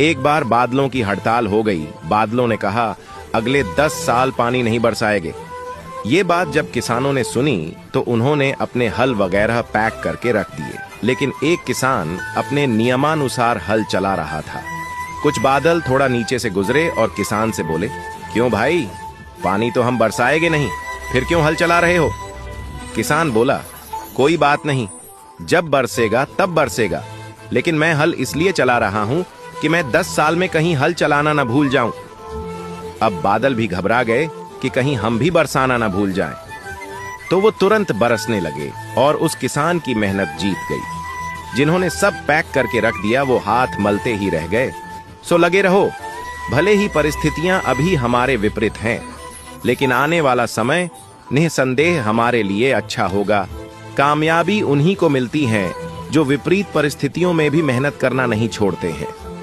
एक बार बादलों की हड़ताल हो गई। बादलों ने कहा, अगले 10 साल पानी नहीं बरसाएंगे। ये बात जब किसानों ने सुनी तो उन्होंने अपने हल वगैरह पैक करके रख दिए, लेकिन एक किसान अपने नियमानुसार हल चला रहा था। कुछ बादल थोड़ा नीचे से गुजरे और किसान से बोले, क्यों भाई, पानी तो हम बरसाएंगे नहीं, फिर क्यों हल चला रहे हो? किसान बोला, कोई बात नहीं, जब बरसेगा तब बरसेगा, लेकिन मैं हल इसलिए चला रहा हूं कि मैं 10 साल में कहीं हल चलाना ना भूल जाऊं। अब बादल भी घबरा गए कि कहीं हम भी बरसाना ना भूल जाएं। तो वो तुरंत बरसने लगे और उस किसान की मेहनत जीत गई। जिन्होंने सब पैक करके रख दिया वो हाथ मलते ही रह गए। सो लगे रहो, भले ही परिस्थितियां अभी हमारे विपरीत हैं, लेकिन आने वाला समय निसंदेह हमारे लिए अच्छा होगा। कामयाबी उन्हीं को मिलती है जो विपरीत परिस्थितियों में भी मेहनत करना नहीं छोड़ते हैं।